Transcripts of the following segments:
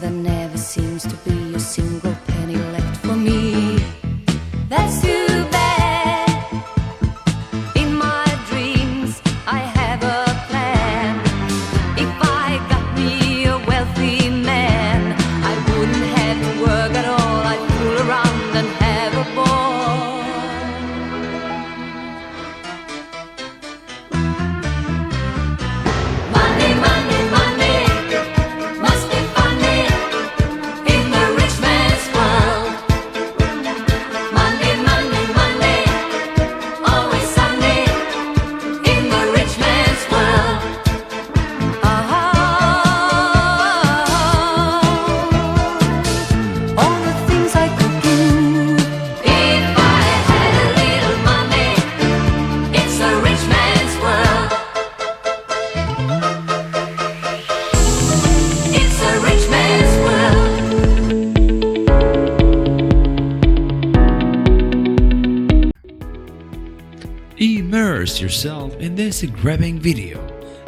there never seems to be a single penny left for me. That's too bad. In my dreams I have a plan. If I got me a wealthy man, I wouldn't have to work at all. I'd fool around and have a ball. Money, money, money must be funny in the rich man's world. Money, money, money, always sunny in the rich man's world. All the things I could do if I had a little money. It's a rich man's world. It's a rich man's world. Immerse yourself in this gripping video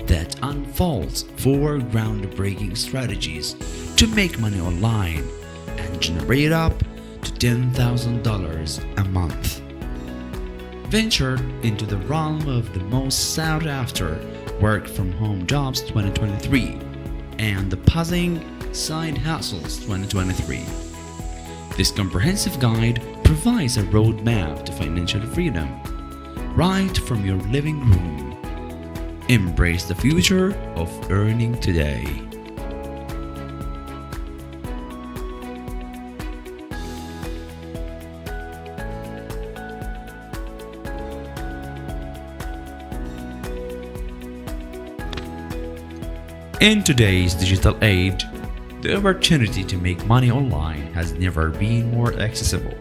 that unfolds 4 groundbreaking strategies to make money online and generate up to $10,000 a month. Venture into the realm of the most sought after work from home jobs 2023 and the buzzing side hustles 2023. This comprehensive guide provides a roadmap to financial freedom right from your living room. Embrace the future of earning today. In today's digital age, the opportunity to make money online has never been more accessible.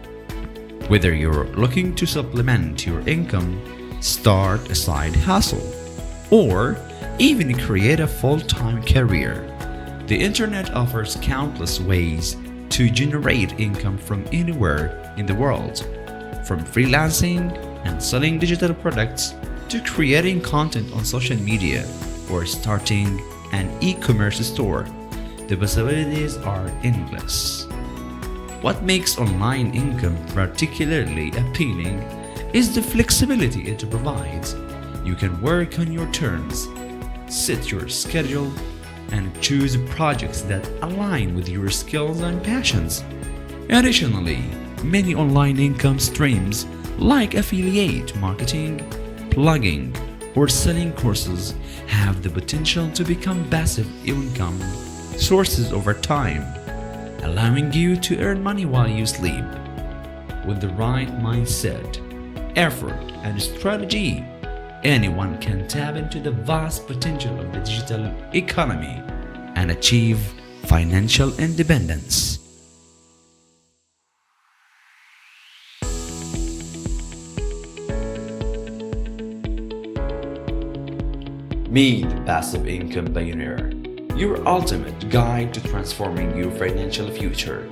Whether you're looking to supplement your income, start a side hustle, or even create a full-time career, the internet offers countless ways to generate income from anywhere in the world. From freelancing and selling digital products to creating content on social media or starting an e-commerce store, the possibilities are endless. What makes online income particularly appealing is the flexibility it provides. You can work on your terms, set your schedule, and choose projects that align with your skills and passions. Additionally, many online income streams like affiliate marketing, blogging, or selling courses have the potential to become passive income sources over time, allowing you to earn money while you sleep. With the right mindset, effort, and strategy, anyone can tap into the vast potential of the digital economy and achieve financial independence. Meet Passive Income Pioneer, your ultimate guide to transforming your financial future.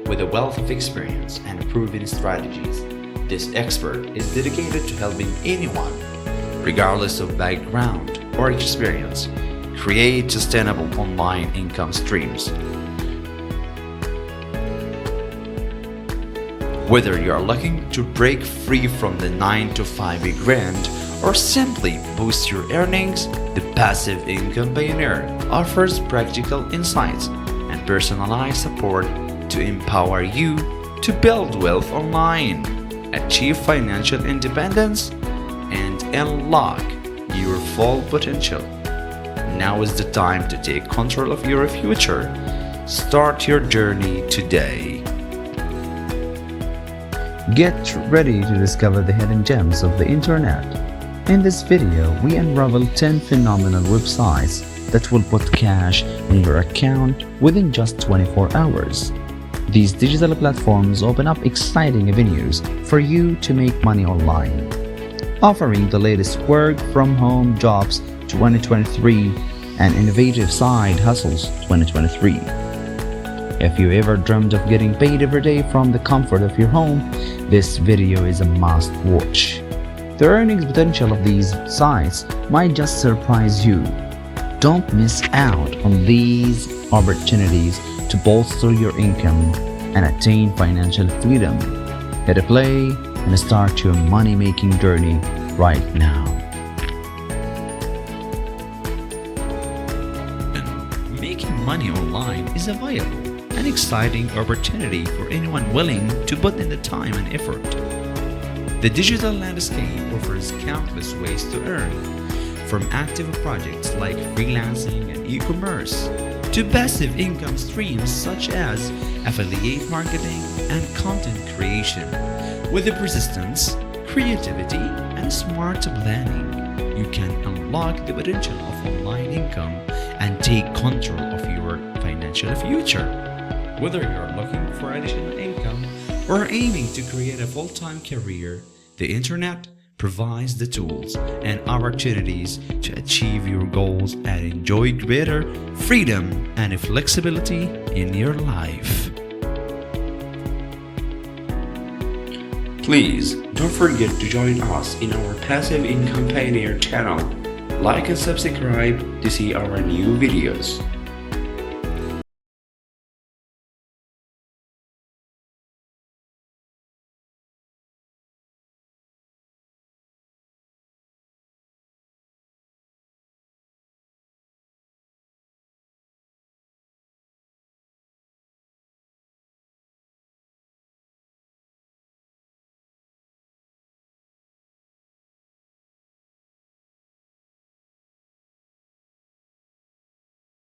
With a wealth of experience and proven strategies, this expert is dedicated to helping anyone, regardless of background or experience, create sustainable online income streams. Whether you are looking to break free from the 9-to-5 grind or simply boost your earnings, the Passive Income Pioneer offers practical insights and personalized support to empower you to build wealth online, achieve financial independence, and unlock your full potential. Now is the time to take control of your future. Start your journey today. Get ready to discover the hidden gems of the internet. In this video, we unravel 10 phenomenal websites that will put cash in your account within just 24 hours. These digital platforms open up exciting avenues for you to make money online, offering the latest work from home jobs 2023 and innovative side hustles 2023. If you ever dreamed of getting paid every day from the comfort of your home, this video is a must watch. The earnings potential of these sites might just surprise you. Don't miss out on these opportunities to bolster your income and attain financial freedom. Hit play and start your money-making journey right now. Making money online is a viable and exciting opportunity for anyone willing to put in the time and effort. The digital landscape offers countless ways to earn, from active projects like freelancing and e-commerce to passive income streams such as affiliate marketing and content creation. With the persistence, creativity, and smart planning, you can unlock the potential of online income and take control of your financial future. Whether you're looking for additional income or aiming to create a full-time career, the internet provides the tools and opportunities to achieve your goals and enjoy greater freedom and flexibility in your life. Please don't forget to join us in our Passive Income Pioneer channel. Like and subscribe to see our new videos.